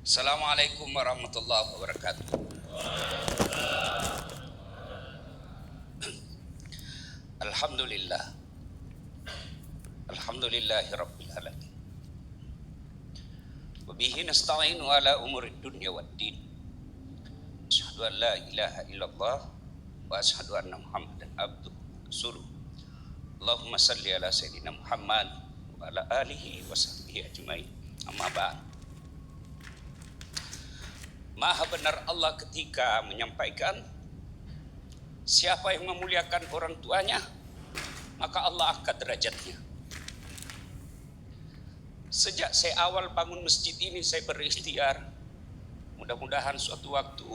Assalamualaikum warahmatullahi wabarakatuh. Alhamdulillah. Alhamdulillahi rabbil alamin. Wa bihi nasta'inu ala umurid dunya waddin. Asyhadu an la ilaha illallah wa asyhadu anna Muhammadan abduhu wa rasuluh. Allahumma salli ala sayyidina Muhammad wa ala alihi wa sahbihi ajmain. Amma ba'd. Maha benar Allah ketika menyampaikan siapa yang memuliakan orang tuanya, maka Allah angkat derajatnya. Sejak saya awal bangun masjid ini, saya berikhtiar. Mudah-mudahan suatu waktu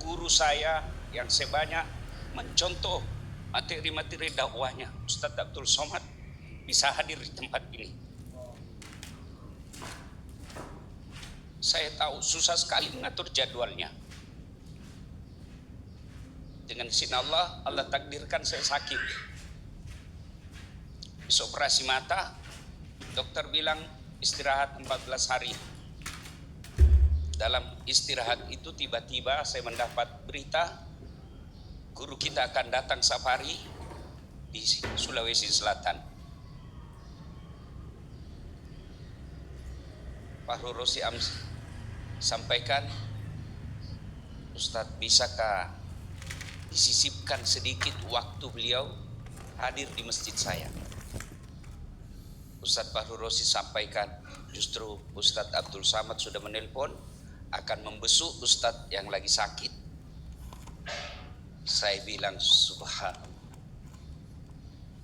guru saya yang saya banyak mencontoh materi-materi dakwahnya, Ustadz Abdul Somad, bisa hadir di tempat ini. Saya tahu susah sekali mengatur jadwalnya. Dengan izin Allah, Allah takdirkan saya sakit. Habis operasi mata, dokter bilang istirahat 14 hari. Dalam istirahat itu tiba-tiba saya mendapat berita guru kita akan datang safari di Sulawesi Selatan. Pak Rosi sampaikan, Ustadz, bisakah disisipkan sedikit waktu beliau hadir di masjid saya? Ustadz Fahru Rosi sampaikan, justru Ustadz Abdul Samad sudah menelpon akan membesuk Ustadz yang lagi sakit. Saya bilang, subhanallah,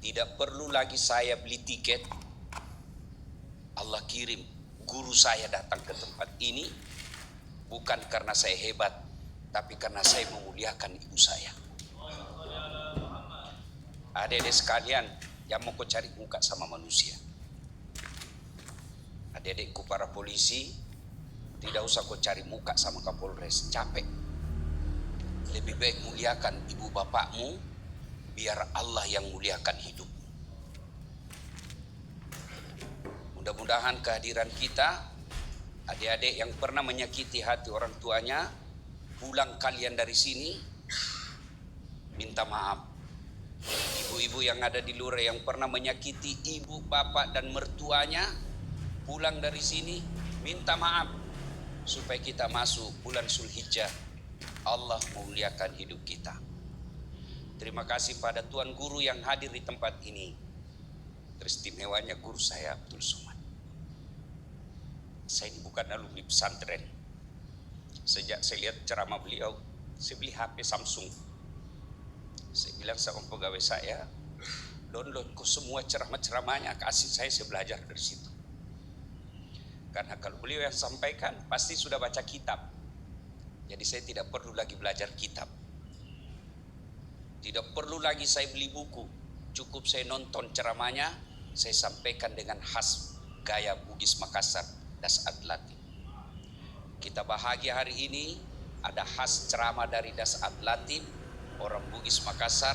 tidak perlu lagi saya beli tiket. Allah kirim guru saya datang ke tempat ini bukan karena saya hebat, tapi karena saya memuliakan ibu saya. Adik-adik sekalian yang mau kau cari muka sama manusia, adik-adikku para polisi, tidak usah kau cari muka sama Kapolres, capek. Lebih baik muliakan ibu bapakmu, biar Allah yang muliakan hidup. Mudah-mudahan kehadiran kita, adik-adik yang pernah menyakiti hati orang tuanya, pulang kalian dari sini minta maaf. Ibu-ibu yang ada di luar yang pernah menyakiti ibu, bapak dan mertuanya, pulang dari sini minta maaf, supaya kita masuk bulan Zulhijjah. Allah memuliakan hidup kita. Terima kasih pada Tuan Guru yang hadir di tempat ini. Teristimewanya guru saya Abdul Somad. Saya ini bukan alumni pesantren. Sejak saya lihat ceramah beliau, saya beli HP Samsung. Saya bilang sama pegawai saya, download kok semua ceramah-ceramahnya, kasih saya belajar dari situ. Karena kalau beliau yang sampaikan, pasti sudah baca kitab. Jadi saya tidak perlu lagi belajar kitab. Tidak perlu lagi saya beli buku. Cukup saya nonton ceramahnya, saya sampaikan dengan khas gaya Bugis Makassar, Das Adlatin. Kita bahagia hari ini ada khas ceramah dari Das Adlatin, orang Bugis Makassar,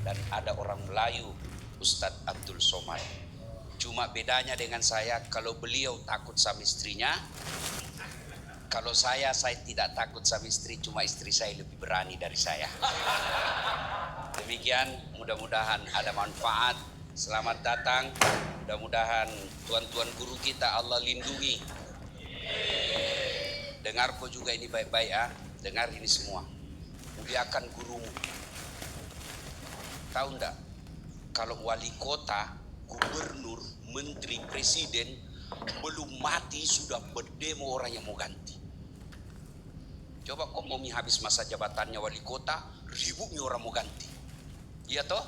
dan ada orang Melayu, Ustadz Abdul Somad. Cuma bedanya dengan saya, kalau beliau takut sama istrinya, kalau saya tidak takut sama istri, cuma istri saya lebih berani dari saya. Demikian, mudah-mudahan ada manfaat. Selamat datang. Mudah-mudahan tuan-tuan guru kita Allah lindungi. Dengar kau juga ini baik-baik ya. Dengar ini semua. Muliakan gurumu. Tahu enggak? Kalau wali kota, gubernur, menteri, presiden belum mati sudah berdemo orang yang mau ganti. Coba kau mau habis masa jabatannya wali kota, ributnya orang mau ganti. Iya toh?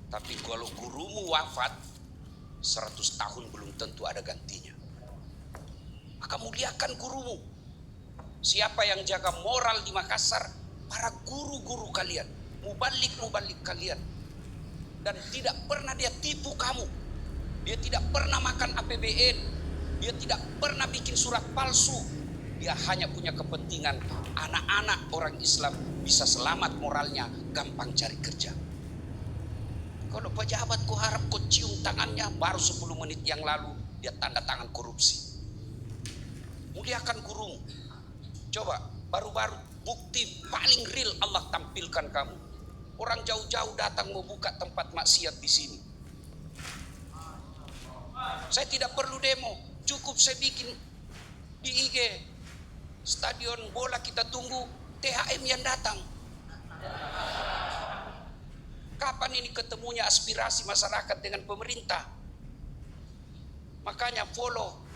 Tapi kalau gurumu wafat 100 tahun belum tentu ada gantinya. Maka muliakan gurumu. Siapa yang jaga moral di Makassar? Para guru-guru kalian, mubalik kalian. Dan tidak pernah dia tipu kamu. Dia tidak pernah makan APBN. Dia tidak pernah bikin surat palsu. Dia hanya punya kepentingan anak-anak orang Islam bisa selamat moralnya, gampang cari kerja. Kalau pejabat kau harap kau cium tangannya, baru 10 menit yang lalu dia tanda tangan korupsi. muliakan gurumu. Coba, baru-baru bukti paling real Allah tampilkan kamu. Orang jauh-jauh datang mau buka tempat maksiat di sini. Saya tidak perlu demo, cukup saya bikin di IG. Stadion bola kita tunggu THM yang datang. Kapan ini ketemunya aspirasi masyarakat dengan pemerintah? Makanya follow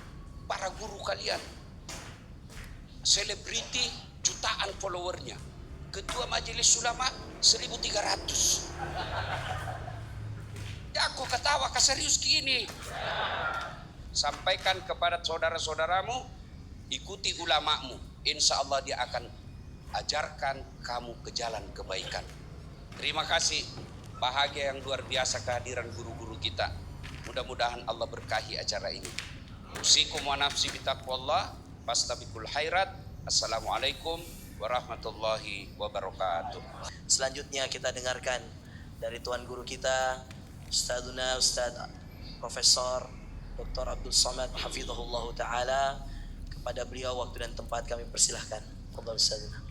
para guru kalian. Selebriti jutaan followernya. Ketua Majelis Ulama 1.300. Ya aku ketawa serius gini. Sampaikan kepada saudara-saudaramu, ikuti ulamamu. Insya Allah dia akan ajarkan kamu ke jalan kebaikan. Terima kasih. Bahagia yang luar biasa kehadiran guru-guru kita. Mudah-mudahan Allah berkahi acara ini. Usikum wa nafsi bitaqwallah, fastabiqul khairat. Assalamualaikum warahmatullahi wabarakatuh. Selanjutnya kita dengarkan dari tuan guru kita, Ustadzuna Ustadz Profesor Dr. Abdul Somad Hafizahullah Ta'ala. Kepada beliau waktu dan tempat kami persilahkan. Fadhal Ustadzuna.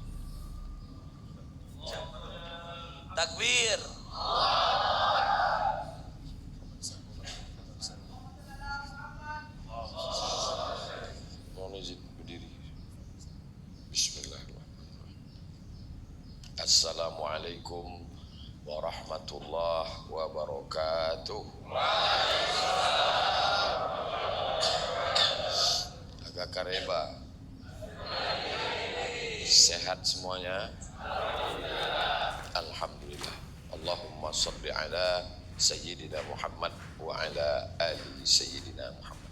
Takbir. Mohon izin berdiri. Bismillahirrahmanirrahim. Assalamualaikum warahmatullahi wabarakatuh. Agak kareba. Sehat semuanya? Alhamdulillah. Allahumma salli ala Sayyidina Muhammad wa ala ali Sayyidina Muhammad.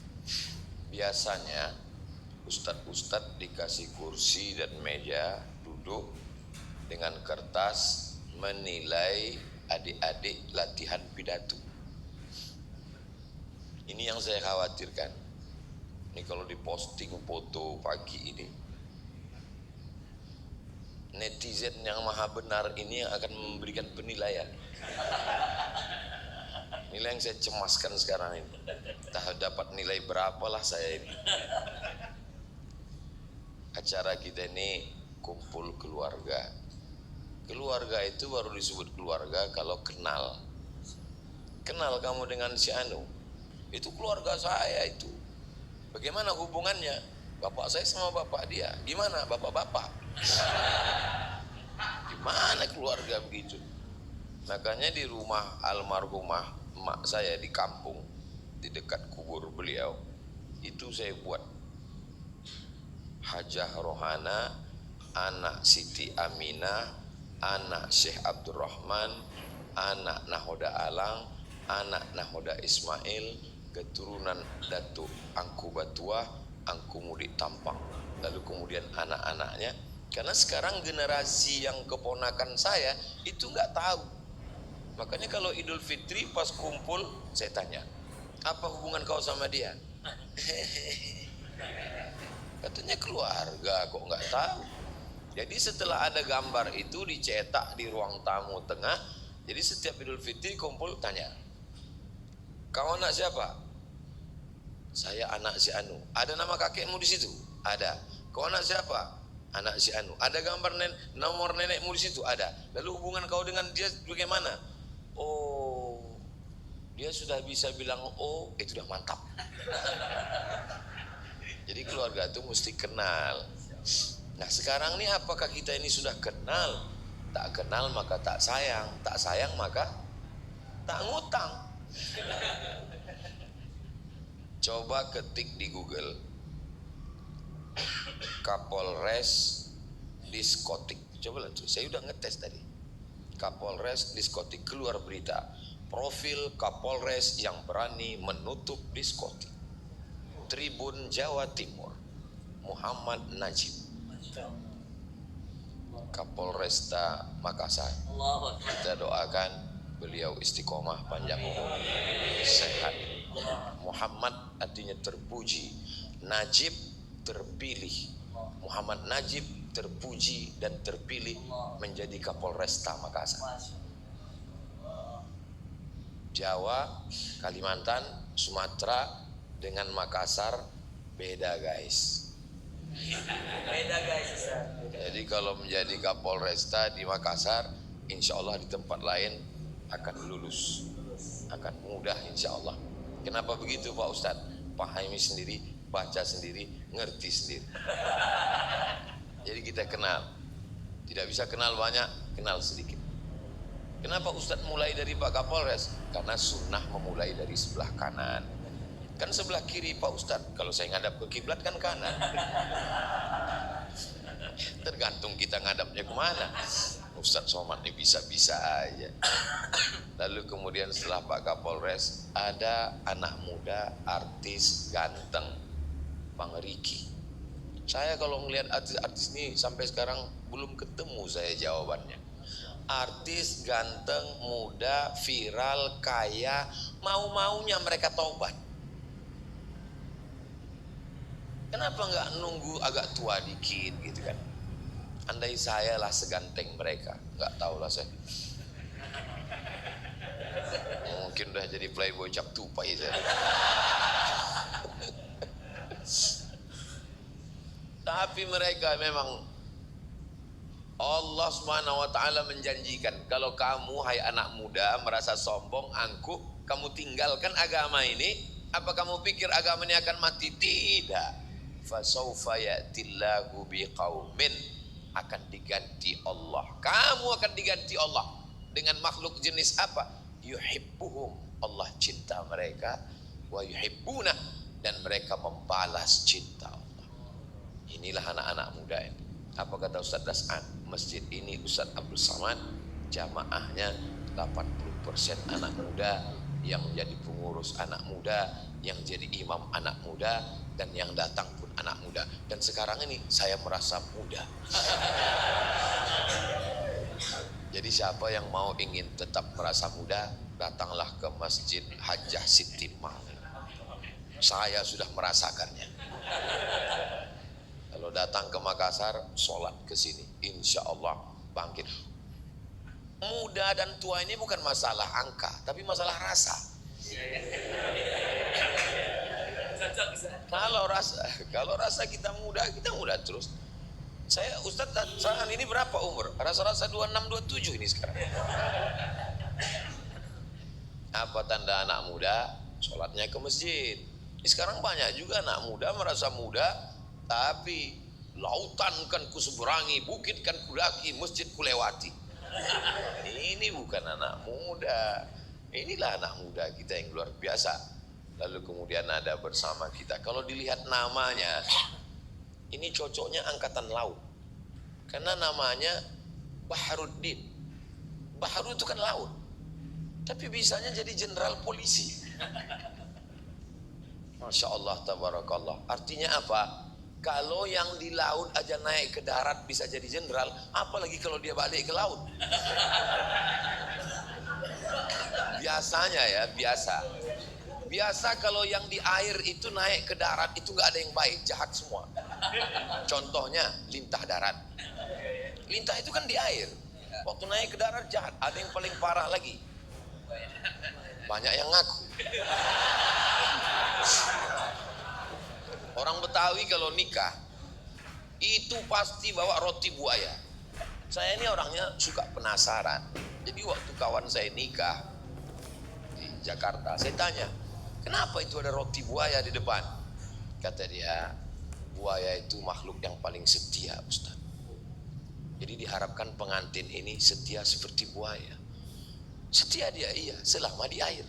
Biasanya ustadz-ustadz dikasih kursi dan meja duduk dengan kertas menilai adik-adik latihan pidato. Ini yang saya khawatirkan. Ini kalau diposting foto pagi ini, netizen yang maha benar ini yang akan memberikan penilaian. Nilai yang saya cemaskan sekarang ini. Entah dapat nilai berapalah saya ini. Acara kita ini kumpul keluarga. Keluarga itu baru disebut keluarga kalau kenal. Kenal kamu dengan si Anu, itu keluarga saya itu. Bagaimana hubungannya? Bapak saya sama bapak dia. Gimana bapak-bapak? Gimana keluarga begitu? Makanya di rumah almarhumah emak saya di kampung, di dekat kubur beliau, itu saya buat Hajah Rohana, anak Siti Aminah, anak Syekh Abdurrahman, anak Nahoda Alang, anak Nahoda Ismail, keturunan Datuk Angku Batuah, Angku Mudik Tampang. Lalu kemudian anak-anaknya. Karena sekarang generasi yang keponakan saya itu nggak tahu. Makanya kalau Idul Fitri pas kumpul saya tanya, apa hubungan kau sama dia? Katanya keluarga, kok nggak tahu. Jadi setelah ada gambar itu dicetak di ruang tamu tengah. Jadi setiap Idul Fitri kumpul tanya, kau anak siapa? Saya anak si Anu. Ada nama kakekmu di situ? Ada. Kau anak siapa? Anak si Anu. Ada gambar nomor nenekmu di situ? Ada. Lalu hubungan kau dengan dia bagaimana? Oh, dia sudah bisa bilang oh, itu sudah mantap. Jadi keluarga itu mesti kenal. Nah sekarang ini apakah kita ini sudah kenal? Tak kenal maka tak sayang. Tak sayang maka tak ngutang. Coba ketik di Google Kapolres diskotik. Coba lihat, saya udah ngetes tadi. Kapolres diskotik, keluar berita. Profil Kapolres yang berani menutup diskotik. Tribun Jawa Timur, Muhammad Najib. Kapolresta Makassar. Kita doakan beliau istiqomah, panjang umur, sehat. Muhammad artinya terpuji, Najib terpilih. Muhammad Najib terpuji dan terpilih menjadi Kapolresta Makassar. Jawa, Kalimantan, Sumatera dengan Makassar beda guys. kalau menjadi Kapolresta di Makassar, insya Allah di tempat lain akan lulus, akan mudah insya Allah. Kenapa begitu Pak Ustadz? Pahami sendiri, baca sendiri, ngerti sendiri. Jadi kita kenal, tidak bisa kenal banyak, kenal sedikit. Kenapa Ustadz mulai dari Pak Kapolres? Karena sunnah memulai dari sebelah kanan. Kan sebelah kiri Pak Ustadz, kalau saya ngadap ke kiblat kan kanan. Tergantung kita ngadapnya kemana. Ustadz Somad ini bisa-bisa aja. Lalu kemudian setelah Pak Kapolres, ada anak muda, artis, ganteng, Bang Riki. Saya kalau melihat artis-artis ini sampai sekarang belum ketemu saya jawabannya. Artis, ganteng, muda, viral, kaya, mau-maunya mereka taubat. Kenapa nggak nunggu agak tua dikit gitu kan? Andai saya lah seganteng mereka, nggak tahu lah saya. Mungkin udah jadi playboy cap tupai saya. Tapi mereka memang Allah Subhanahu wa taala menjanjikan, kalau kamu hai anak muda merasa sombong, angkuh, kamu tinggalkan agama ini, apa kamu pikir agama ini akan mati? Tidak. Fasaufa ya'tillahu biqaumin, akan diganti Allah. Kamu akan diganti Allah dengan makhluk jenis apa? Yuhibbuhum, Allah cinta mereka, wa yuhibbuna, dan mereka membalas cinta Allah. Inilah anak-anak muda ini. Apa kata Ustaz Das'an? Masjid ini Ustaz Abdul Somad jamaahnya 80% anak muda, yang menjadi pengurus anak muda, yang jadi imam anak muda, dan yang datang pun anak muda. Dan sekarang ini saya merasa muda. Jadi siapa yang mau ingin tetap merasa muda, datanglah ke Masjid Hajjah Siti Mal. Saya sudah merasakannya. Kalau datang ke Makassar, sholat ke sini, insya Allah bangkit. Muda dan tua ini bukan masalah angka, tapi masalah rasa. Kalau rasa kita muda terus. Saya Ustadz saat ini berapa umur? Rasa-rasa 26, 27 ini sekarang. Apa tanda anak muda? Sholatnya ke masjid. Sekarang banyak juga anak muda merasa muda, tapi lautan kan kuseberangi, bukit kan kudaki, masjid kulewati. Ini bukan anak muda. Inilah anak muda kita yang luar biasa. Lalu kemudian ada bersama kita. Kalau dilihat namanya, ini cocoknya angkatan laut. Karena namanya Baharuddin. Baharu itu kan laut. Tapi bisanya jadi jenderal polisi. Masya Allah, tabarakallah. Artinya apa? Kalau yang di laut aja naik ke darat bisa jadi jenderal, apalagi kalau dia balik ke laut. Biasanya ya, biasa kalau yang di air itu naik ke darat itu nggak ada yang baik, jahat semua. Contohnya lintah darat. Lintah itu kan di air. Waktu naik ke darat jahat. Ada yang paling parah lagi. Banyak yang ngaku. Orang Betawi kalau nikah itu pasti bawa roti buaya. Saya ini orangnya suka penasaran. Jadi waktu kawan saya nikah di Jakarta, saya tanya, kenapa itu ada roti buaya di depan? Kata dia, buaya itu makhluk yang paling setia, Ustaz. Jadi diharapkan pengantin ini setia seperti buaya. Setia dia, iya, selama di air.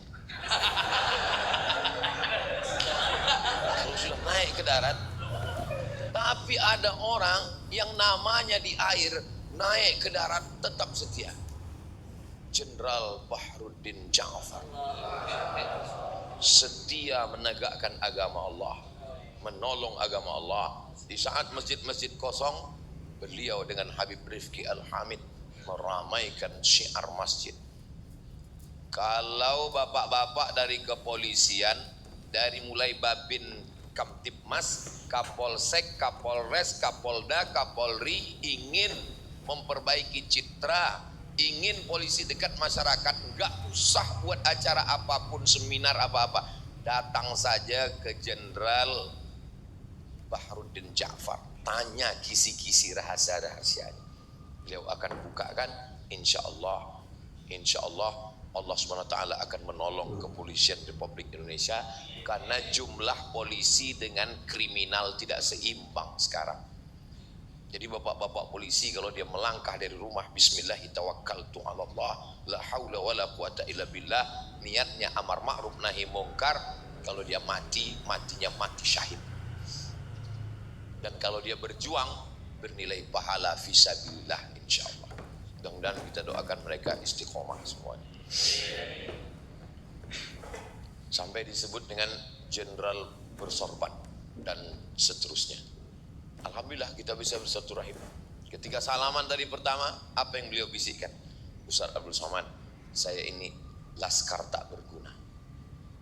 Kalau sudah naik ke darat. Tapi ada orang yang namanya di air, naik ke darat tetap setia. Jenderal Baharuddin Ja'far. Setia menegakkan agama Allah, menolong agama Allah. Di saat masjid-masjid kosong, beliau dengan Habib Rifki Al-Hamid meramaikan syiar masjid. Kalau bapak-bapak dari kepolisian, dari mulai Babin Kamtipmas, Kapolsek, Kapolres, Kapolda, Kapolri ingin memperbaiki citra, ingin polisi dekat masyarakat, enggak usah buat acara apapun, seminar apa-apa, datang saja ke Jenderal Baharuddin Ja'far, tanya kisi-kisi rahasia-rahasianya. Beliau akan bukakan, insya Allah Allah SWT akan menolong kepolisian Republik Indonesia karena jumlah polisi dengan kriminal tidak seimbang sekarang. Jadi bapak-bapak polisi kalau dia melangkah dari rumah, bismillahirrahmanirrahim, la haula wala quwata illa billah, niatnya amar ma'ruf nahi mungkar, kalau dia mati, matinya mati syahid. Dan kalau dia berjuang, bernilai pahala fisabilillah insyaallah. Mudah-mudahan kita doakan mereka istiqomah semuanya. Sampai disebut dengan jenderal bersorban dan seterusnya. Alhamdulillah kita bisa bersilaturahim. Ketika salaman tadi pertama, apa yang beliau bisikkan? Ustaz Abdul Somad, saya ini laskar tak berguna.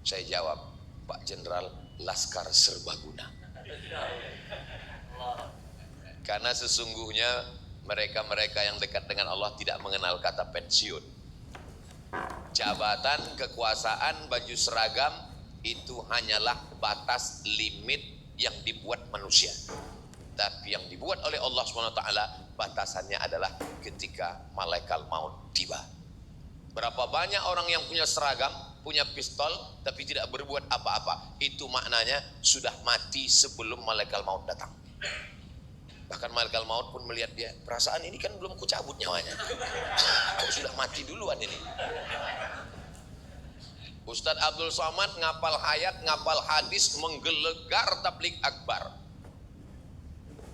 Saya jawab, Pak Jenderal, laskar serbaguna. Karena sesungguhnya mereka-mereka yang dekat dengan Allah tidak mengenal kata pensiun. Jabatan, kekuasaan, baju seragam itu hanyalah batas limit yang dibuat manusia. Tapi yang dibuat oleh Allah SWT batasannya adalah ketika malaikat maut tiba. Berapa banyak orang yang punya seragam, punya pistol, tapi tidak berbuat apa-apa. Itu maknanya sudah mati sebelum malaikat maut datang. Bahkan malaikat maut pun melihat dia, perasaan ini kan belum kucabut nyawanya. Kok sudah mati duluan ini. Ustadz Abdul Somad ngapal ayat, ngapal hadis, menggelegar tabligh akbar.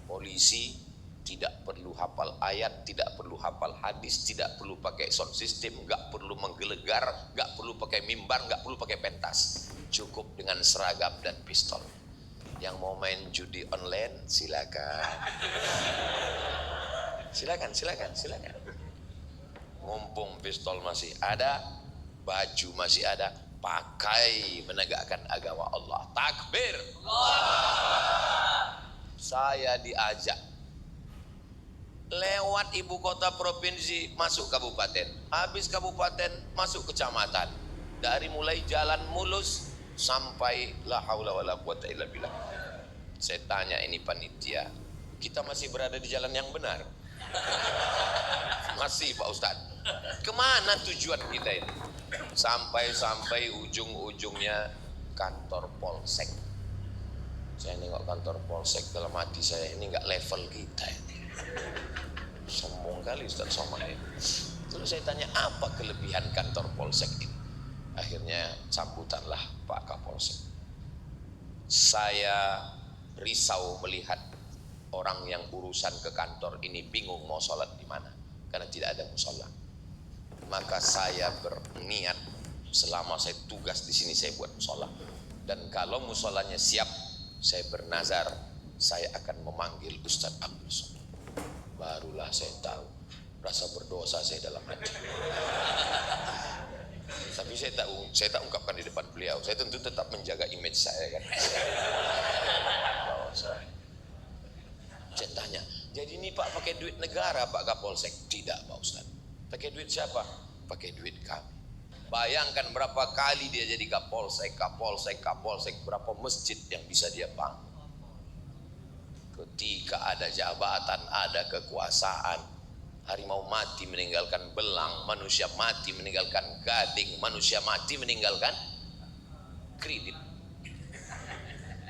Polisi tidak perlu hafal ayat, tidak perlu hafal hadis, tidak perlu pakai sound system, nggak perlu menggelegar, nggak perlu pakai mimbar, nggak perlu pakai pentas. Cukup dengan seragam dan pistol. Yang mau main judi online silakan. Silakan. Mumpung pistol masih ada, baju masih ada, pakai menegakkan agama Allah. Takbir. Saya diajak lewat ibu kota provinsi masuk kabupaten, habis kabupaten masuk kecamatan, dari mulai jalan mulus sampai la haula wala quwata illa billah. Saya tanya ini panitia, kita masih berada di jalan yang benar? Masih Pak Ustadz. Kemana tujuan kita ini? Sampai ujung-ujungnya kantor polsek. Saya nengok kantor polsek, dalam hati saya ini nggak level kita ini. Sombong kali Ustaz Somad ini. Terus saya tanya, apa kelebihan kantor polsek ini? Akhirnya sambutanlah Pak Kapolsek. Saya risau melihat orang yang urusan ke kantor ini bingung mau sholat di mana karena tidak ada musola. Maka saya berniat selama saya tugas di sini saya buat musola. Dan kalau musolanya siap, saya bernazar saya akan memanggil Ustadz Abdul Somad. Barulah saya tahu rasa berdosa saya dalam hati. Tapi saya tak ungkapkan di depan beliau. Saya tentu tetap menjaga image saya kan. Saya tanya, jadi ini Pak pakai duit negara Pak Kapolsek? Tidak Pak Ustadz. Pakai duit siapa? Pakai duit kami. Bayangkan berapa kali dia jadi Kapolsek, berapa masjid yang bisa dia bangun. Ketika ada jabatan, ada kekuasaan, harimau mati meninggalkan belang, manusia mati meninggalkan gading, manusia mati meninggalkan kredit.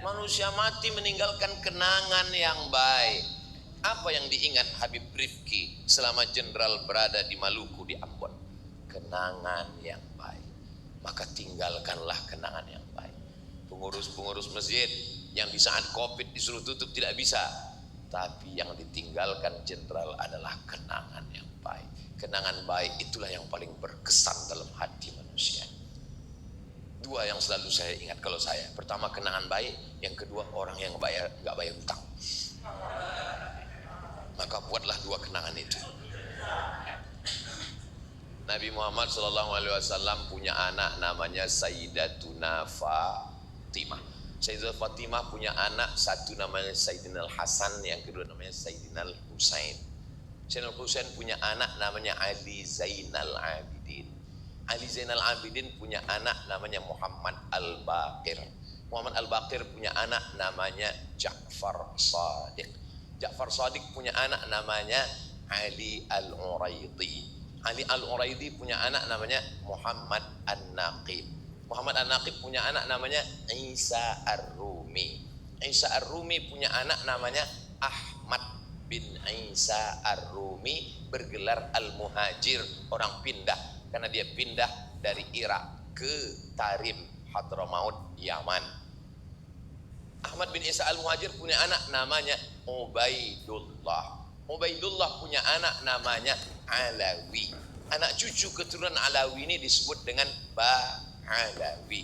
Manusia mati meninggalkan kenangan yang baik. Apa yang diingat Habib Rifki selama jenderal berada di Maluku, di Ambon? Kenangan yang baik. Maka tinggalkanlah kenangan yang baik. Pengurus-pengurus masjid yang di saat Covid disuruh tutup tidak bisa, tapi yang ditinggalkan jenderal adalah kenangan yang baik. Kenangan baik itulah yang paling berkesan dalam hati manusia. Dua yang selalu saya ingat kalau saya. Pertama kenangan baik, yang kedua orang yang nggak bayar hutang. Maka buatlah dua kenangan itu. Nabi Muhammad SAW punya anak namanya Sayyidatuna Fatimah. Sayyidatuna Fatimah punya anak, satu namanya Sayyidina Al-Hasan, yang kedua namanya Sayyidina Al-Husain. Sayyidina Al-Husain punya anak namanya Ali Zainal Abidin. Ali Zainal Abidin punya anak namanya Muhammad Al-Baqir. Muhammad Al-Baqir punya anak namanya Ja'far Shadiq. Ja'far Shadiq punya anak namanya Ali Al-Uraidi. Ali Al-Uraidi punya anak namanya Muhammad An-Naqib. Muhammad An-Naqib punya anak namanya Isa Ar-Rumi. Isa Ar-Rumi punya anak namanya Ahmad bin Isa Ar-Rumi, bergelar Al-Muhajir, orang pindah, karena dia pindah dari Irak ke Tarim, Hadramaut, Yaman. Ahmad bin Isa Al-Muhajir punya anak namanya Ubaidullah. Ubaidullah punya anak namanya Alawi. Anak cucu keturunan Alawi ini disebut dengan Ba'alawi.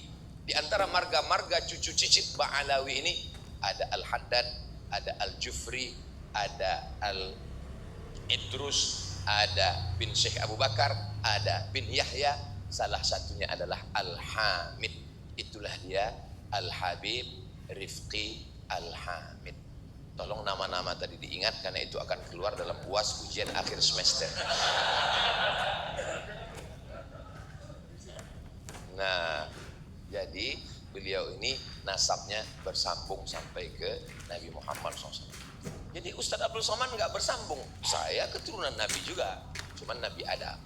Di antara marga-marga cucu cicit Ba'alawi ini ada Al-Haddad, ada Al-Jufri, ada Al-Idrus, ada bin Syekh Abu Bakar, ada bin Yahya, salah satunya adalah Al-Hamid. Itulah dia Al-Habib Rifqi Al-Hamid. Tolong nama-nama tadi diingat karena itu akan keluar dalam UAS ujian akhir semester. Nah, jadi beliau ini nasabnya bersambung sampai ke Nabi Muhammad SAW. Jadi Ustadz Abdul Somad nggak bersambung. Saya keturunan Nabi juga, cuman Nabi Adam.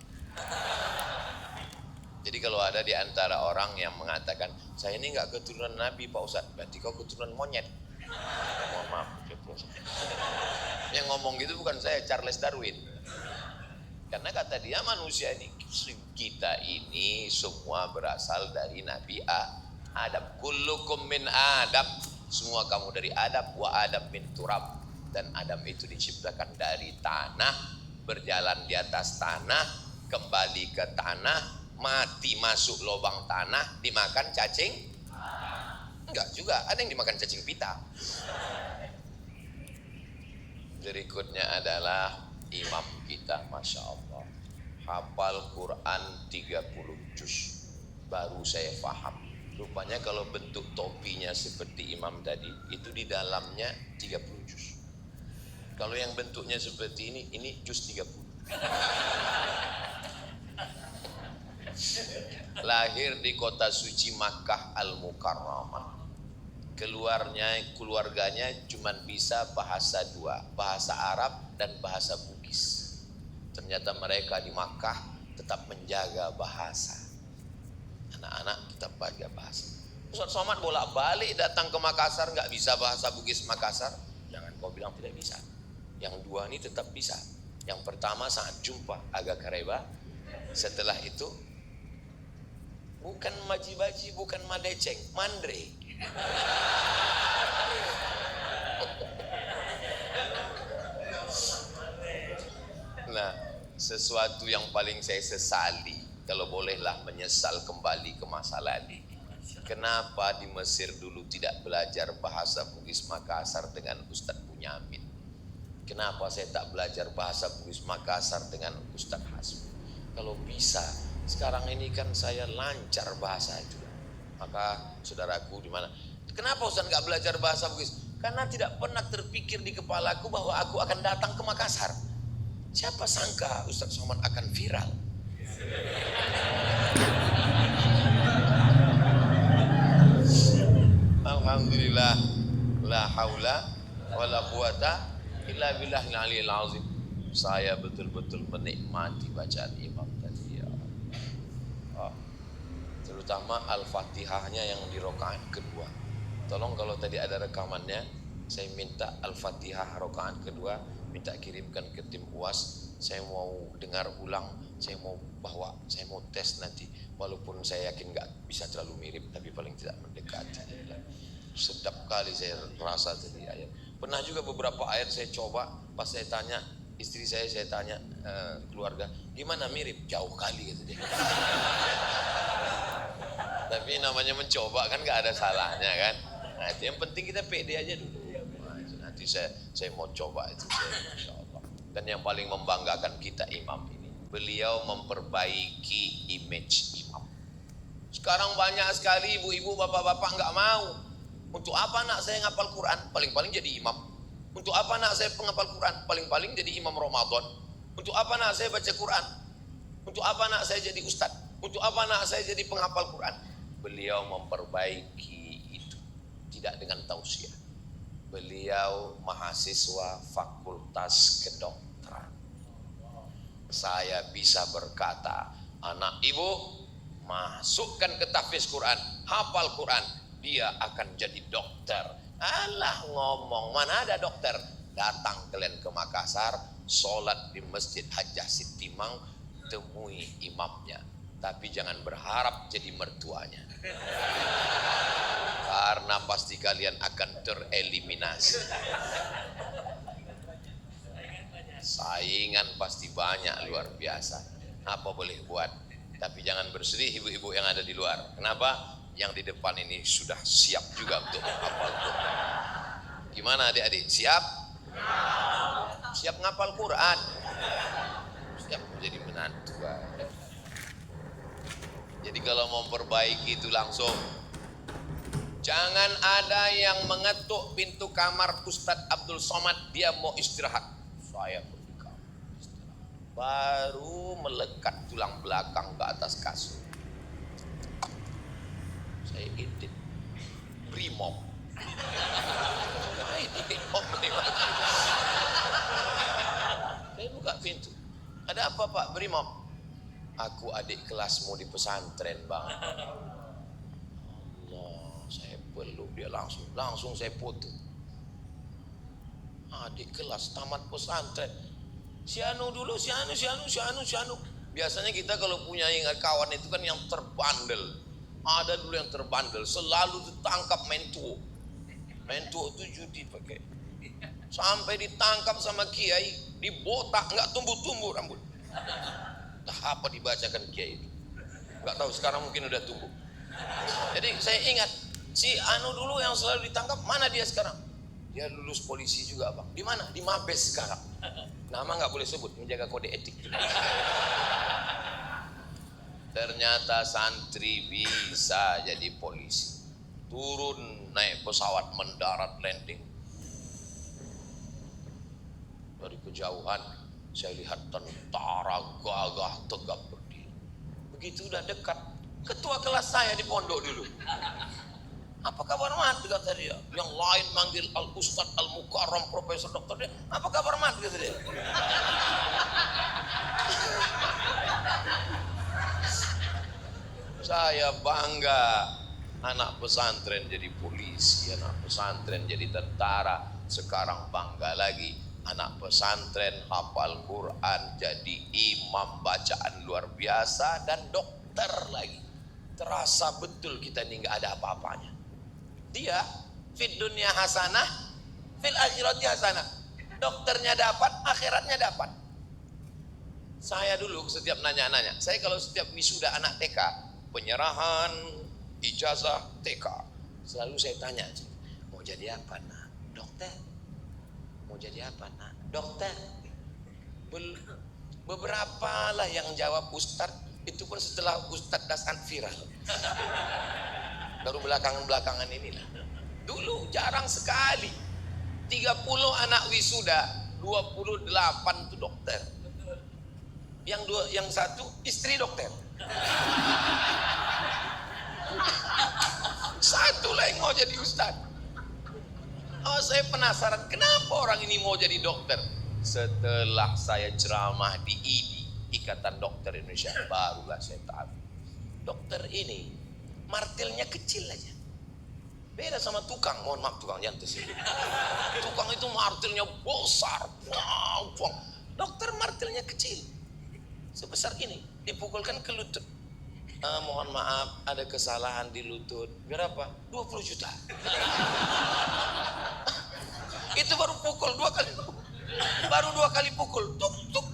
Jadi kalau ada di antara orang yang mengatakan saya ini nggak keturunan Nabi Pak Ustadz, berarti kau keturunan monyet. Mohon maaf. Yang ngomong gitu bukan saya, Charles Darwin. Karena kata dia manusia ini, kita ini semua berasal dari Nabi Adam. Kullukum min Adam. Semua kamu dari Adam, wa Adam min turab. Dan Adam itu diciptakan dari tanah, berjalan di atas tanah, kembali ke tanah, mati masuk lubang tanah, dimakan cacing. Enggak juga, ada yang dimakan cacing pita. Berikutnya adalah imam kita, Masya Allah, hafal Quran 30 juz. Baru saya paham, rupanya kalau bentuk topinya seperti imam tadi, itu di dalamnya 30 juz. Kalau yang bentuknya seperti ini juz 30. Lahir di kota suci Makkah Al-Mukarramah. Keluarganya cuma bisa bahasa dua, bahasa Arab dan bahasa Bugis. Ternyata mereka di Makkah tetap menjaga bahasa. Anak-anak tetap jaga bahasa. Ustaz Somad bolak-balik datang ke Makassar nggak bisa bahasa Bugis Makassar. Jangan kau bilang tidak bisa. Yang dua ini tetap bisa. Yang pertama sangat jumpa, agak kareba. Setelah itu bukan maji-baji, bukan madeceng, mandre. Nah, sesuatu yang paling saya sesali, kalau bolehlah menyesal kembali ke masa lalu. Kenapa di Mesir dulu tidak belajar bahasa Bugis Makassar dengan Ustadz Bunyamin? Kenapa saya tak belajar bahasa Bugis Makassar dengan Ustadz Hasbi? Kalau bisa, sekarang ini kan saya lancar bahasa itu. Maka saudaraku di mana? Kenapa Ustaz nggak belajar bahasa Bugis? Karena tidak pernah terpikir di kepalaku bahwa aku akan datang ke Makassar. Siapa sangka Ustaz Somad akan viral? Alhamdulillah, la haula wala quwata illa billahil aliyil azim. Saya betul-betul menikmati bacaan imam tadi ya. Terutama Al-Fatihahnya yang di rakaat kedua. Tolong kalau tadi ada rekamannya, saya minta Al-Fatihah rakaat kedua, minta kirimkan ke tim UAS. Saya mau dengar ulang, saya mau bawa, saya mau tes nanti. Walaupun saya yakin nggak bisa terlalu mirip, tapi paling tidak mendekati. Sedap kali saya rasa tadi ayat. Pernah juga beberapa ayat saya coba, pas saya tanya istri saya tanya keluarga, gimana mirip? Jauh kali gitu deh. Tapi namanya mencoba kan nggak ada salahnya kan. Nah itu yang penting kita pede aja dulu. Nah, nanti saya mau coba itu Insya Allah. Dan yang paling membanggakan kita imam ini, beliau memperbaiki image imam. Sekarang banyak sekali ibu-ibu, bapak-bapak nggak mau. Untuk apa anak saya ngapal Quran? Paling-paling jadi imam. Untuk apa anak saya penghafal Quran? Paling-paling jadi imam Ramadan. Untuk apa anak saya baca Quran? Untuk apa anak saya jadi ustadz? Untuk apa anak saya jadi penghafal Quran? Beliau memperbaiki itu, tidak dengan tausiah. Beliau mahasiswa Fakultas Kedokteran. Saya bisa berkata, anak ibu masukkan ke tahfiz Quran, hafal Quran, dia akan jadi dokter. Alah ngomong, mana ada dokter? Datang kalian ke Makassar, sholat di Masjid Hajjah Sitimang, temui imamnya. Tapi jangan berharap jadi mertuanya. Karena pasti kalian akan tereliminasi. Saingan pasti banyak luar biasa. Apa boleh buat? Tapi jangan bersedih ibu-ibu yang ada di luar. Kenapa? Yang di depan ini sudah siap juga untuk menghafal Quran. Gimana adik-adik? Siap? Siap ngapal Quran? Siap menjadi menantu. Jadi kalau mau perbaiki itu langsung. Jangan ada yang mengetuk pintu kamar Ustadz Abdul Somad, dia mau istirahat. Saya pergi kamar istirahat. Baru melekat tulang belakang ke atas kasur. Saya intip Brimob. Saya buka pintu. Ada apa Pak Brimob? Aku adik kelasmu di pesantren bang. Allah, saya peluk dia langsung saya foto. Adik kelas tamat pesantren. Si Anu dulu, si Anu. Biasanya kita kalau punya ingat kawan itu kan yang terbandel. Ada dulu yang terbandel, selalu ditangkap mentuo. Mentuo itu judi pakai. Sampai ditangkap sama kiai, dibotak, nggak tumbuh-tumbuh rambut. Entah apa dibacakan kiai itu. Nggak tahu sekarang mungkin udah tumbuh. Jadi saya ingat, si Anu dulu yang selalu ditangkap, mana dia sekarang? Dia lulus polisi juga bang. Di mana? Di Mabes sekarang. Nama nggak boleh sebut, menjaga kode etik. Ternyata santri bisa jadi polisi. Turun naik pesawat mendarat landing. Dari kejauhan saya lihat tentara gagah tegap berdiri. Begitu udah dekat, ketua kelas saya di pondok dulu. Apa kabar Mat? Kata dia. Yang lain manggil Al Ustad Al Mukarram Profesor Dokter dia. Apa kabar Mat? Kata dia. Saya bangga anak pesantren jadi polisi, anak pesantren jadi tentara. Sekarang bangga lagi anak pesantren hafal Quran, jadi imam bacaan luar biasa dan dokter lagi. Terasa betul kita ini nggak ada apa-apanya. Dia fid dunya hasanah, fil akhirati hasanah. Dokternya dapat, akhiratnya dapat. Saya dulu setiap nanya-nanya, saya kalau setiap wisuda anak TK, penyerahan ijazah TK, selalu saya tanya, mau jadi apa nak? Dokter. Mau jadi apa nak? Dokter. Beberapa lah yang jawab Ustadz, itu pun setelah Ustadz Dasan viral. Baru belakangan inilah. Dulu jarang sekali. 30 anak wisuda, 28 itu dokter. Yang satu istri dokter. Satu lah yang mau jadi ustaz. Oh, saya penasaran kenapa orang ini mau jadi dokter. Setelah saya ceramah di IDI, Ikatan Dokter Indonesia, barulah saya tahu. Dokter ini martilnya kecil aja. Beda sama tukang, mohon maaf tukang jangan tersinggung. Tukang itu martilnya besar, wow. Dokter martilnya kecil, sebesar ini, dipukulkan ke lutut. Mohon maaf, ada kesalahan di lutut. Berapa? 20 juta. Itu baru pukul 2 kali. Baru 2 kali pukul, tuk tuk.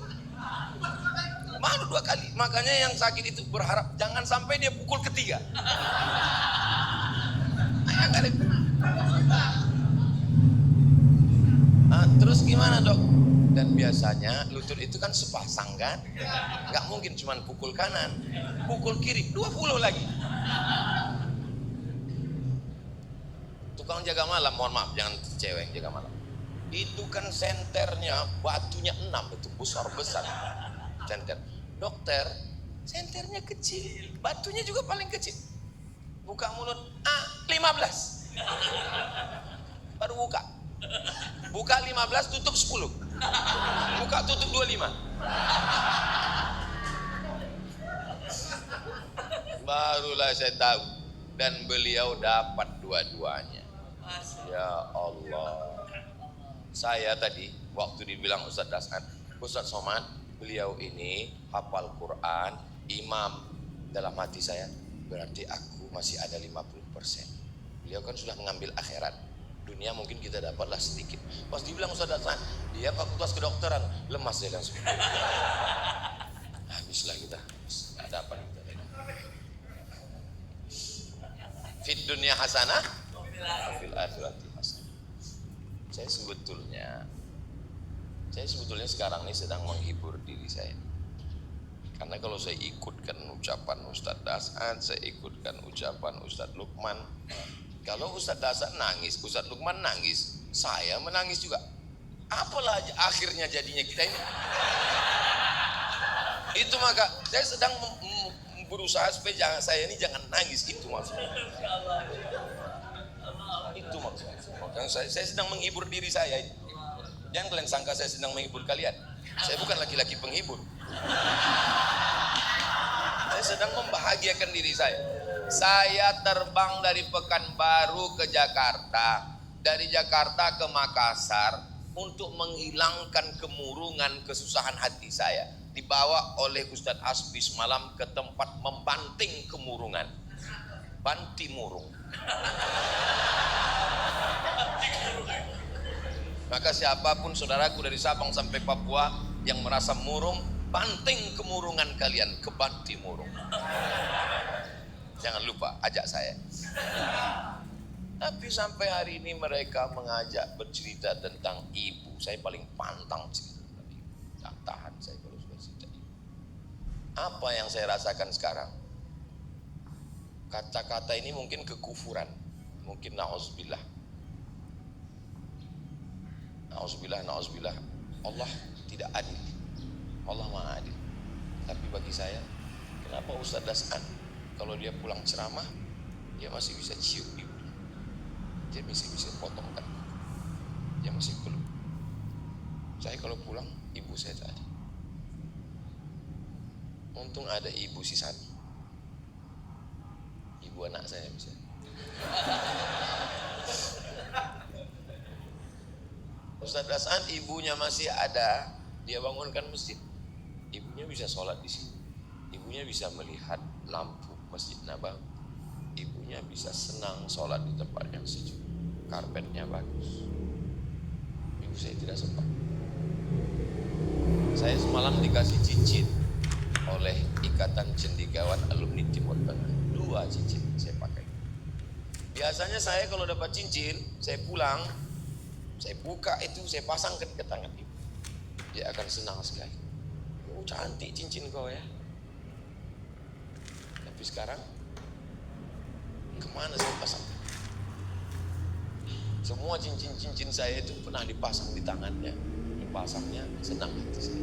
Baru 2 kali. Makanya yang sakit itu berharap jangan sampai dia pukul ketiga. Terus gimana dok? Dan biasanya lutut itu kan sepasang kan, nggak mungkin cuma pukul kanan, pukul kiri 20 lagi. Tukang jaga malam, mohon maaf jangan cewek yang jaga malam. Itu kan senternya batunya 6 itu besar senter. Dokter, senternya kecil, batunya juga paling kecil. Buka mulut, 15. Baru buka. Buka 15, tutup 10. Buka tutup 25. Barulah saya tahu. Dan beliau dapat dua-duanya. Ya Allah. Saya tadi waktu dibilang Ustadz Dasan, Ustadz Somad, beliau ini hafal Quran, imam. Dalam hati saya, berarti aku masih ada 50%. Beliau kan sudah mengambil akhirat. Dunia mungkin kita dapatlah sedikit. Pas dibilang Ustadz Dasan, dia fakultas kedokteran, lemas dia langsung. Habislah kita, nggak dapat kita lagi. Fit dunia hasanah, fil akhirati hasanah. Saya sebetulnya sekarang ini sedang menghibur diri saya. Karena kalau saya ikutkan ucapan Ustadz Dasan, saya ikutkan ucapan Ustadz Lukman. Kalau Ustadz Dasan nangis, Ustadz Lukman nangis, saya menangis juga. Apalah akhirnya jadinya kita ini. Itu maka saya sedang berusaha supaya saya ini jangan nangis, itu maksudnya. Itu maksudnya. Makanya saya sedang menghibur diri saya. Jangan kalian sangka saya sedang menghibur kalian. Saya bukan laki-laki penghibur. Saya sedang membahagiakan diri saya. Saya terbang dari Pekanbaru ke Jakarta, dari Jakarta ke Makassar untuk menghilangkan kemurungan, kesusahan hati saya. Dibawa oleh Ustadz Asbi semalam ke tempat membanting kemurungan. Banti murung. Maka siapapun saudaraku dari Sabang sampai Papua yang merasa murung, banting kemurungan kalian ke Banti murung. Jangan lupa ajak saya. Tapi sampai hari ini mereka mengajak bercerita tentang ibu. Saya paling pantang cerita tentang ibu. Tak tahan saya kalau sudah cerita ibu. Apa yang saya rasakan sekarang? Kata-kata ini mungkin kekufuran. Mungkin na'udzubillah. Na'udzubillah. Allah tidak adil. Allah maha adil. Tapi bagi saya, kenapa Ustadz Dasan kalau dia pulang ceramah, dia masih bisa cium ibu, dia masih bisa potongkan, dia masih peluk. Saya kalau pulang, ibu saya tak ada. Untung ada ibu si Sani, ibu anak saya misalnya. Ustadz Dasan ibunya masih ada, dia bangunkan masjid. Ibunya bisa sholat di sini. Ibunya bisa melihat lampu Masjid Nabawi. Ibunya bisa senang sholat di tempat yang sejuk. Karpetnya bagus. Ibu saya tidak sempat. Saya semalam dikasih cincin oleh Ikatan Cendekiawan Alumni Timur Tengah. 2 cincin saya pakai. Biasanya saya kalau dapat cincin, saya pulang, saya buka itu, saya pasangkan ke tangan ibu. Dia akan senang sekali. Oh, cantik cincin kau ya. Tapi sekarang kemana saya pasang? Semua cincin-cincin saya itu pernah dipasang di tangannya. Dipasangnya senang hati saya.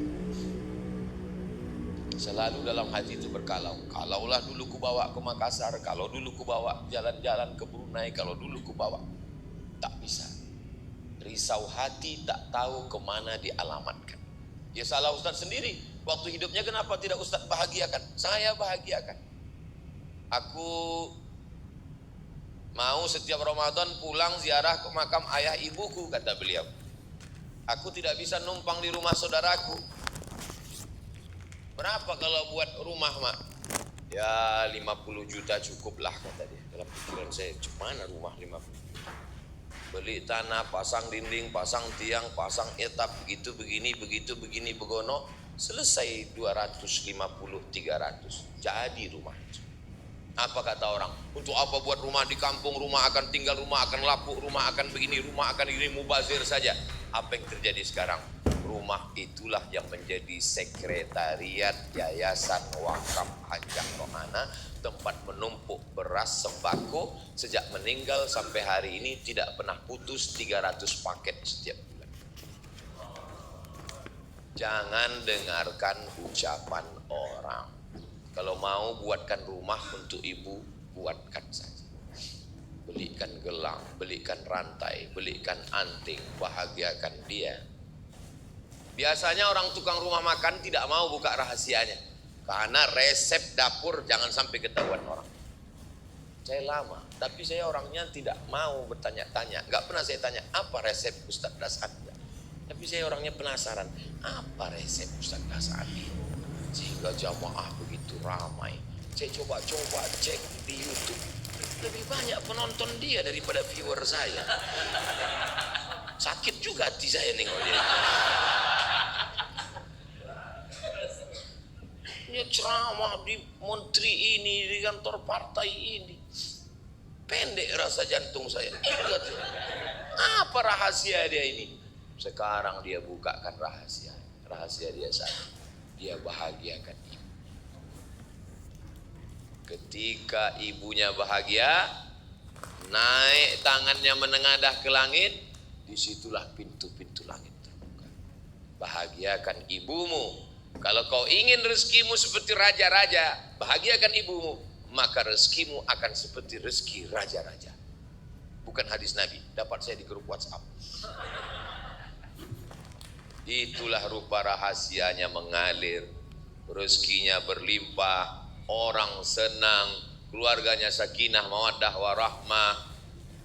Selalu dalam hati itu berkalau. Kalaulah dulu ku bawa ke Makassar, kalau dulu ku bawa jalan-jalan ke Brunei, kalau dulu ku bawa. Tak bisa. Risau hati tak tahu kemana dialamatkan. Ya salah Ustadz sendiri. Waktu hidupnya kenapa tidak Ustadz bahagiakan? Saya bahagiakan. Aku mau setiap Ramadan pulang ziarah ke makam ayah ibuku, kata beliau. Aku tidak bisa numpang di rumah saudaraku. Berapa kalau buat rumah, Mak? Ya 50 juta cukuplah, kata dia. Dalam pikiran saya, mana rumah 50 juta? Beli tanah, pasang dinding, pasang tiang, pasang etap, begitu begini begono, selesai 250-300, jadi rumah itu. Apa kata orang? Untuk apa buat rumah di kampung? Rumah akan tinggal, rumah akan lapuk, rumah akan begini, rumah akan ini, mubazir saja. Apa yang terjadi sekarang? Rumah itulah yang menjadi sekretariat Yayasan Wakaf Hajah Rohana, tempat menumpuk beras sembako. Sejak meninggal sampai hari ini tidak pernah putus 300 paket setiap bulan. Jangan dengarkan ucapan orang. Kalau mau buatkan rumah untuk ibu, buatkan saja. belikan gelang, belikan rantai, belikan anting, bahagiakan dia. Biasanya orang tukang rumah makan tidak mau buka rahasianya, karena resep dapur jangan sampai ketahuan orang. Saya lama, tapi saya orangnya tidak mau bertanya-tanya. Gak pernah saya tanya, apa resep Ustadz Dasani? Tapi saya orangnya penasaran, apa resep Ustadz Dasani? Sehingga jamaah begitu ramai. Saya coba-coba cek di YouTube, lebih banyak penonton dia daripada viewer saya. Sakit juga hati saya nengok dia. Dia ceramah di menteri ini, di kantor partai ini. Pendek rasa jantung saya. Ingat, apa rahasia dia ini? Sekarang dia bukakan rahasia. Rahasia dia satu. Dia bahagiakan ibu. Ketika ibunya bahagia, naik tangannya menengadah ke langit, disitulah pintu-pintu langit terbuka. Bahagiakan ibumu. Kalau kau ingin rezekimu seperti raja-raja, bahagiakan ibumu, maka rezekimu akan seperti rezeki raja-raja. Bukan hadis Nabi, dapat saya di grup WhatsApp. Itulah rupa rahasianya mengalir, rezekinya berlimpah, orang senang, keluarganya sakinah, mawaddah, warahmah,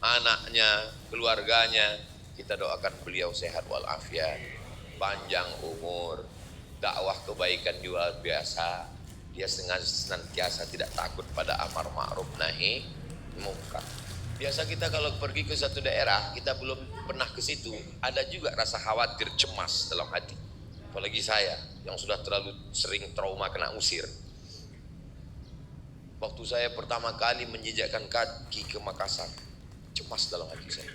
anaknya, keluarganya. Kita doakan beliau sehat walafiat, panjang umur, dakwah kebaikan luar biasa. Dia senantiasa tidak takut pada amar ma'ruf nahi munkar. Biasa kita kalau pergi ke satu daerah, kita belum pernah ke situ, ada juga rasa khawatir, cemas dalam hati. Apalagi saya yang sudah terlalu sering trauma kena usir. Waktu saya pertama kali menjejakkan kaki ke Makassar, cemas dalam hati saya.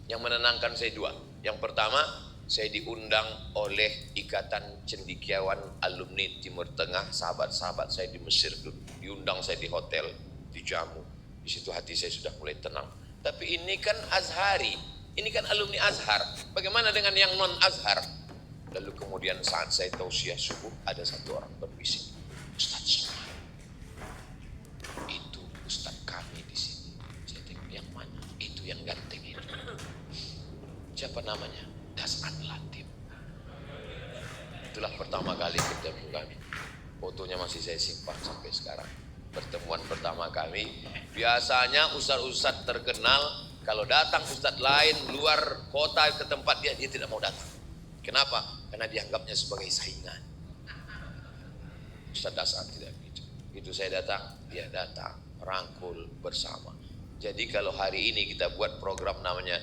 Yang menenangkan saya dua. Yang pertama, saya diundang oleh Ikatan Cendekiawan Alumni Timur Tengah, sahabat-sahabat saya di Mesir, diundang saya di hotel, dijamu. Di situ hati saya sudah mulai tenang. Tapi ini kan Azhari, ini kan alumni Azhar. Bagaimana dengan yang non Azhar? Lalu kemudian saat saya tausiah subuh, ada satu orang berbisik, Ustadz Somad, itu Ustadz kami di sini. Saya tengok, yang mana? Itu yang ganteng itu. Siapa namanya? Dasat Latif. Itulah pertama kali ketemu kami. Fotonya masih saya simpan sampai sekarang. Pertemuan pertama kami. Biasanya ustadz-ustadz terkenal, kalau datang ustadz lain luar kota ke tempat dia tidak mau datang. Kenapa? Karena dianggapnya sebagai saingan. Ustadz Dasat tidak begitu. Begitu saya datang, dia datang, rangkul bersama. Jadi kalau hari ini kita buat program namanya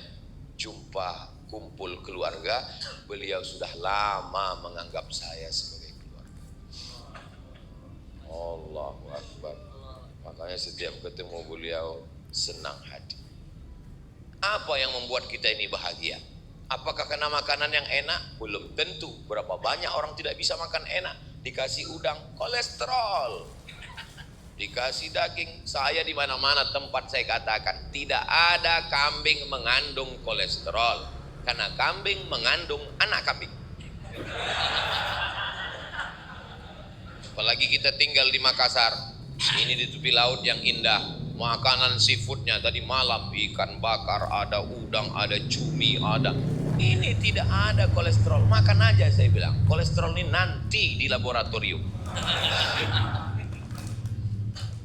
Jumpa Kumpul Keluarga, beliau sudah lama menganggap saya sebagai keluarga. Allahu Akbar. Makanya setiap ketemu beliau senang hati. Apa yang membuat kita ini bahagia? Apakah karena makanan yang enak? Belum tentu. Berapa banyak orang tidak bisa makan enak. Dikasih udang, kolesterol. Dikasih daging. Saya di mana-mana tempat saya katakan, tidak ada kambing mengandung kolesterol. Karena kambing mengandung anak kambing. Apalagi kita tinggal di Makassar. Ini di tepi laut yang indah. Makanan seafoodnya tadi malam, ikan bakar, ada udang, ada cumi, ada. Ini tidak ada kolesterol. Makan aja saya bilang. Kolesterol ini nanti di laboratorium.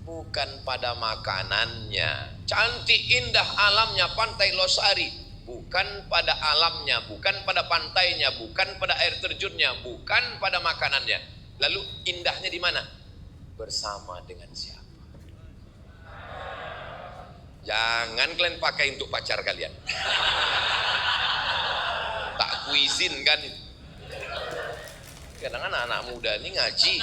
Bukan pada makanannya. Cantik indah alamnya Pantai Losari. Bukan pada alamnya, bukan pada pantainya, bukan pada air terjunnya, bukan pada makanannya. Lalu indahnya di mana? Bersama dengan siapa? Jangan kalian pakai untuk pacar kalian. Tak kuizinkan. Kadang anak-anak muda ini ngaji,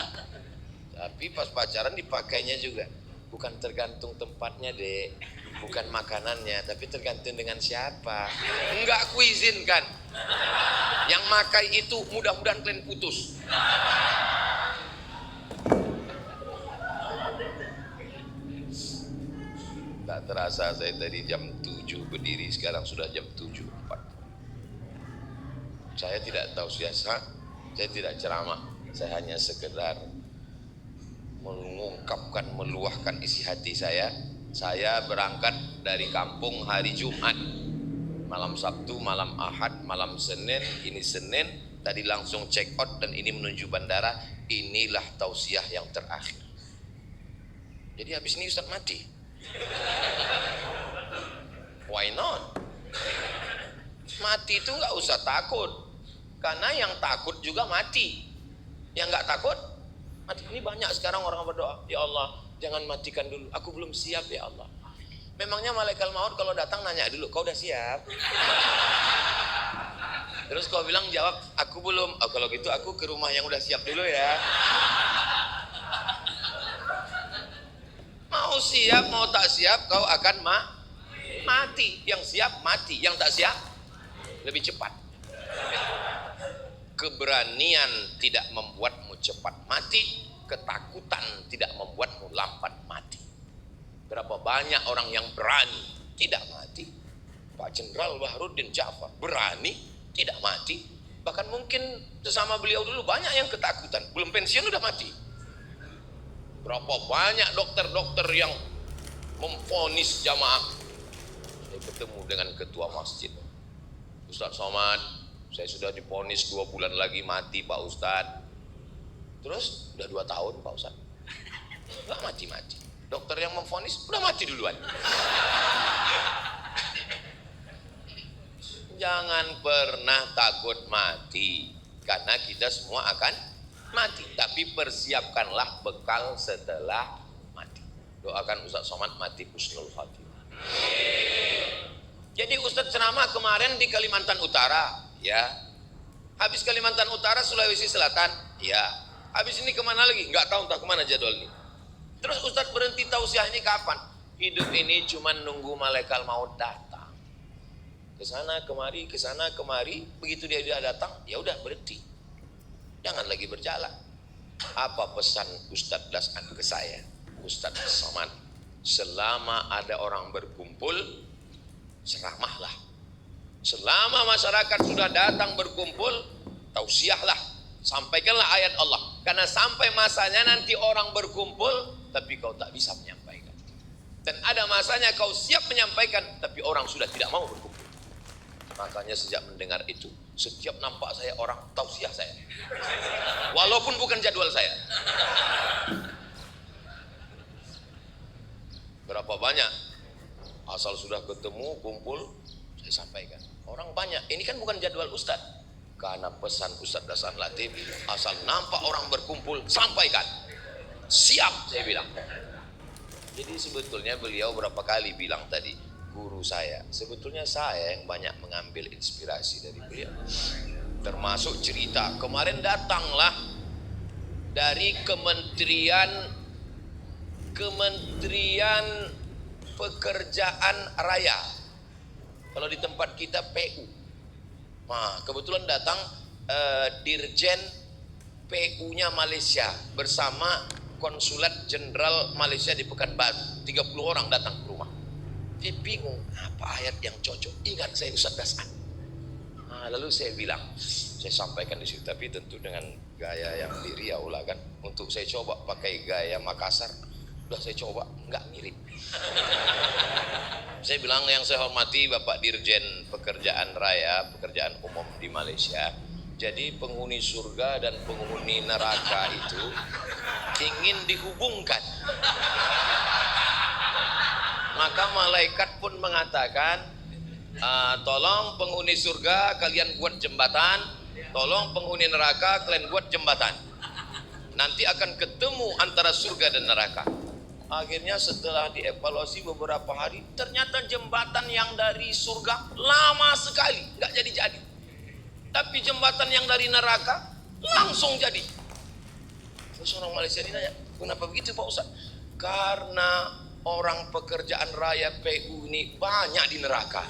tapi pas pacaran dipakainya juga. Bukan tergantung tempatnya, Dek. Bukan makanannya, tapi tergantung dengan siapa. Enggak kuizinkan. Yang makai itu mudah-mudahan kalian putus. Tak terasa saya tadi jam 7 berdiri, sekarang sudah jam 7.04. Saya tidak tahu siasat, saya tidak ceramah, saya hanya sekedar mengungkapkan, meluahkan isi hati saya Saya berangkat dari kampung hari Jumat, malam Sabtu, malam Ahad, malam Senin, ini Senin, tadi langsung check out dan ini menuju bandara. Inilah tausiah yang terakhir. Jadi habis ini Ustaz mati. Why not? Mati itu nggak usah takut, karena yang takut juga mati. Yang nggak takut mati. Ini banyak sekarang orang berdoa, ya Allah jangan matikan dulu, aku belum siap ya Allah. Memangnya malaikat maut kalau datang nanya dulu, kau udah siap? Terus kau bilang jawab, aku belum. Oh, kalau gitu aku ke rumah yang udah siap dulu ya. Mau siap mau tak siap kau akan mati. Yang siap mati, yang tak siap lebih cepat. Keberanian tidak membuatmu cepat mati, ketakutan tidak membuatmu lambat mati. Berapa banyak orang yang berani tidak mati. Pak Jenderal Baharudin Jafar berani tidak mati. Bahkan mungkin sesama beliau dulu banyak yang ketakutan, belum pensiun udah mati. Berapa banyak dokter-dokter yang memvonis jamaah. Saya ketemu dengan ketua masjid, Ustadz Somad, saya sudah divonis 2 bulan lagi mati Pak Ustadz. Terus udah 2 tahun Pak Ustadz nggak mati-mati. Dokter yang memvonis udah mati duluan. Jangan pernah takut mati, karena kita semua akan mati. Tapi persiapkanlah bekal setelah mati. Doakan Ustadz Somad mati husnul khatimah. Jadi Ustadz ceramah kemarin di Kalimantan Utara, ya. Habis Kalimantan Utara, Sulawesi Selatan, ya. Habis ini kemana lagi? Nggak tahu entah kemana jadwal ini. Terus Ustadz berhenti tausiah ini kapan? Hidup ini cuma nunggu malaikat maut datang. Kesana kemari, begitu dia datang, ya udah berhenti. Jangan lagi berjalan. Apa pesan Ustadz Dasan ke saya? Ustadz Somad, selama ada orang berkumpul, ceramahlah. Selama masyarakat sudah datang berkumpul, tausiahlah, sampaikanlah ayat Allah. Karena sampai masanya nanti orang berkumpul, tapi kau tak bisa menyampaikan. Dan ada masanya kau siap menyampaikan, tapi orang sudah tidak mau berkumpul. Makanya sejak mendengar itu, setiap nampak saya orang tausiah saya, walaupun bukan jadwal saya. Berapa banyak asal sudah ketemu kumpul saya sampaikan. Orang banyak, ini kan bukan jadwal Ustadz, karena pesan Ustadz Dasan Latif, asal nampak orang berkumpul sampaikan. Siap saya bilang. Jadi sebetulnya beliau berapa kali bilang tadi, guru saya, sebetulnya saya yang banyak mengambil inspirasi dari beliau. Termasuk cerita kemarin datanglah dari Kementerian Pekerjaan Raya, kalau di tempat kita PU. Nah, kebetulan datang Dirjen PU-nya Malaysia bersama Konsulat Jenderal Malaysia di Pekanbaru. 30 orang datang ke rumah. Dia bingung, apa ayat yang cocok? Ingat saya Ustadz Dasan. Nah, lalu saya bilang, saya sampaikan di situ, tapi tentu dengan gaya yang di Riau lah kan. Untuk saya coba pakai gaya Makassar, udah saya coba, nggak mirip. Saya bilang, yang saya hormati Bapak Dirjen Pekerjaan Raya, Pekerjaan Umum di Malaysia. Jadi penghuni surga dan penghuni neraka itu ingin dihubungkan. Maka malaikat pun mengatakan, tolong penghuni surga kalian buat jembatan, tolong penghuni neraka kalian buat jembatan. Nanti akan ketemu antara surga dan neraka. Akhirnya setelah dievaluasi beberapa hari, ternyata jembatan yang dari surga lama sekali, nggak jadi-jadi. Tapi jembatan yang dari neraka langsung jadi. Terus orang Malaysia ini nanya, kenapa begitu Pak Ustaz? Karena orang pekerjaan raya PU ini banyak di neraka.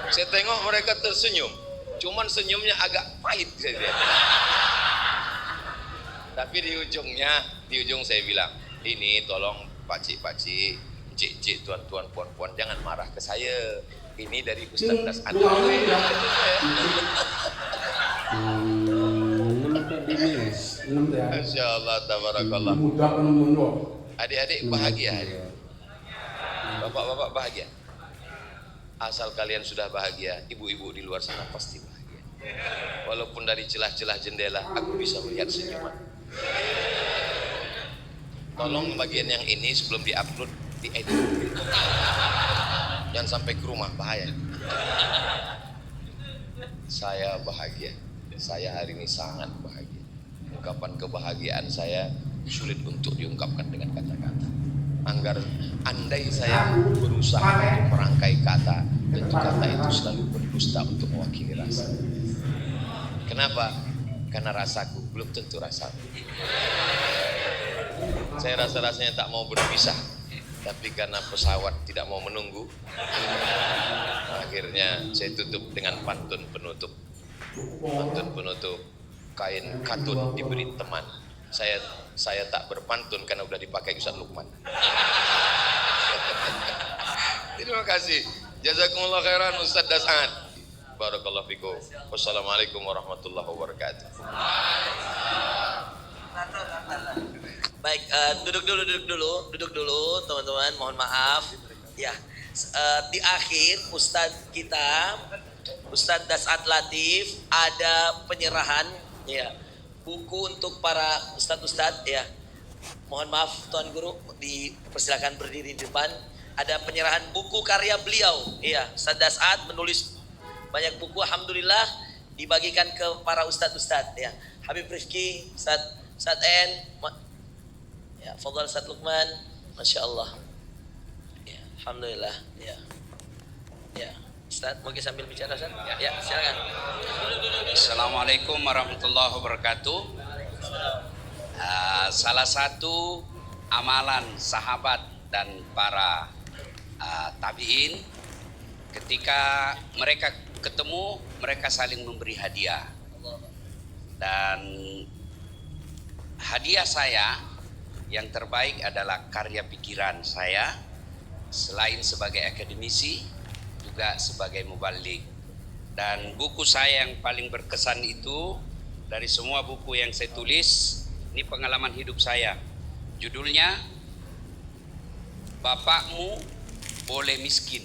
Saya tengok mereka tersenyum, cuman senyumnya agak pahit saya lihat. Tapi di ujung saya bilang, ini tolong pakcik-pakcik, cik-cik, tuan-tuan, puan-puan, jangan marah ke saya. Ini dari Ustaz Dasan. Nampak di mes. Masya Allah, tabarakallah. Adik-adik bahagia. Bapak-bapak bahagia. Asal kalian sudah bahagia, ibu-ibu di luar sana pasti bahagia. Walaupun dari celah-celah jendela, aku bisa melihat senyuman. Tolong bagian yang ini sebelum diupload, diedit. Jangan sampai ke rumah, bahaya. Saya bahagia. Saya hari ini sangat bahagia. Ungkapan kebahagiaan saya sulit untuk diungkapkan dengan kata-kata. Andai saya berusaha untuk merangkai kata, tentu kata itu selalu berdusta untuk mewakili rasa. Kenapa? Karena rasaku belum tentu rasaku. Saya rasa-rasanya tak mau berpisah, tapi karena pesawat tidak mau menunggu, akhirnya saya tutup dengan pantun penutup. Pantun penutup, kain katun diberi teman. Saya tak berpantun karena udah dipakai Ustaz Lukman. Terima kasih. Jazakumullah khairan Ustaz Das'ad. Barakallahu fikum. Wassalamualaikum warahmatullahi wabarakatuh. Baik, duduk dulu teman-teman, mohon maaf. Ya, di akhir Ustadz kita, Ustadz Das'ad Latif, ada penyerahan ya buku untuk para ustadz ya. Mohon maaf Tuan Guru, dipersilakan berdiri di depan. Ada penyerahan buku karya beliau. Iya, Ustadz Das'ad menulis banyak buku, alhamdulillah dibagikan ke para ustadz ya. Habib Rifki, Ustadz En, ya, Fadhal Ustadz Lukman, Masya Allah. Ya, alhamdulillah. Ya, ya. Ustadz, mungkin sambil bicara, Ustadz? Ya, silakan. Assalamualaikum warahmatullahi wabarakatuh. Salah satu amalan sahabat dan para tabi'in, ketika mereka ketemu, mereka saling memberi hadiah. Dan hadiah saya yang terbaik adalah karya pikiran saya, selain sebagai akademisi, juga sebagai mubalik. Dan buku saya yang paling berkesan itu, dari semua buku yang saya tulis, ini pengalaman hidup saya. Judulnya, Bapakmu boleh miskin,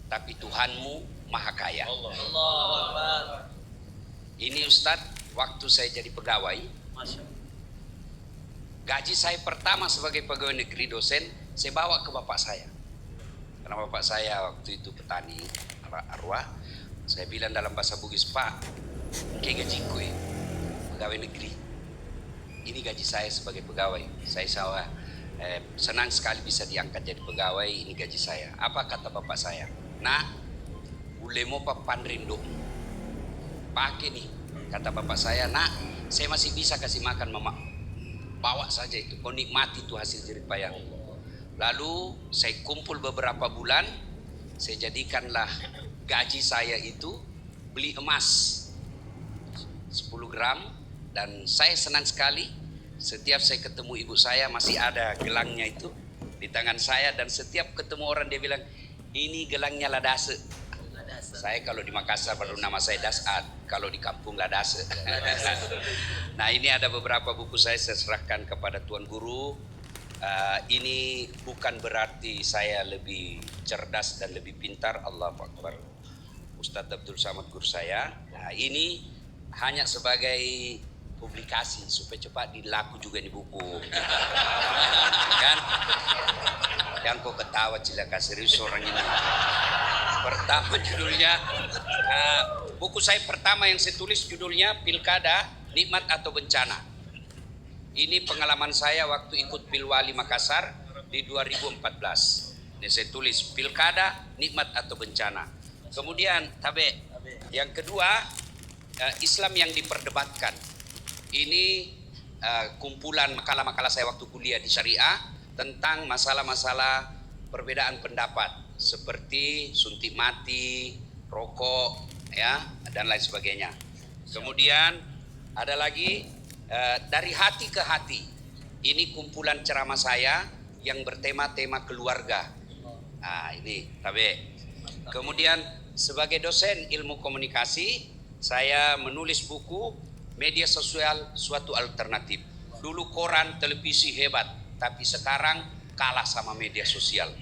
tapi Tuhanmu maha kaya. Allah. Ini Ustadz, waktu saya jadi pegawai, gaji saya pertama sebagai pegawai negeri dosen, saya bawa ke bapak saya. Karena bapak saya waktu itu petani arwah, saya bilang dalam bahasa Bugis, Pak, kayak gajiku ya, pegawai negeri. Ini gaji saya sebagai pegawai. Saya senang sekali bisa diangkat jadi pegawai, ini gaji saya. Apa kata bapak saya? Nah, ulemo papandrindo. Pakai nih, kata bapak saya, nak, saya masih bisa kasih makan mama. Bawa saja itu, kau nikmati itu hasil jerih payah. Lalu saya kumpul beberapa bulan, saya jadikanlah gaji saya itu beli emas 10 gram, dan saya senang sekali setiap saya ketemu ibu saya masih ada gelangnya itu di tangan saya, dan setiap ketemu orang dia bilang ini gelangnya ladase. Saya kalau di Makassar baru nama saya Das'ad, kalau di kampung ladase. Nah, ini ada beberapa buku saya serahkan kepada Tuan Guru. Ini bukan berarti saya lebih cerdas dan lebih pintar, Allahu Akbar. Ustadz Abdul Samad guru saya. Nah, ini hanya sebagai publikasi supaya cepat dilaku juga di buku. Kan? Yang kau ketawa cilaka, serius orang ini. Pertama judulnya, buku saya pertama yang saya tulis judulnya Pilkada, Nikmat atau Bencana. Ini pengalaman saya waktu ikut Pilwali Makassar di 2014. Ini saya tulis Pilkada, Nikmat atau Bencana. Kemudian yang kedua, Islam yang diperdebatkan. Ini kumpulan makalah-makalah saya waktu kuliah di Syariah tentang masalah-masalah perbedaan pendapat seperti suntik mati, rokok, ya, dan lain sebagainya. Kemudian ada lagi dari hati ke hati. Ini kumpulan ceramah saya yang bertema-tema keluarga. Nah, ini Kemudian sebagai dosen ilmu komunikasi, saya menulis buku Media sosial suatu alternatif. Dulu koran, televisi hebat, tapi sekarang kalah sama media sosial.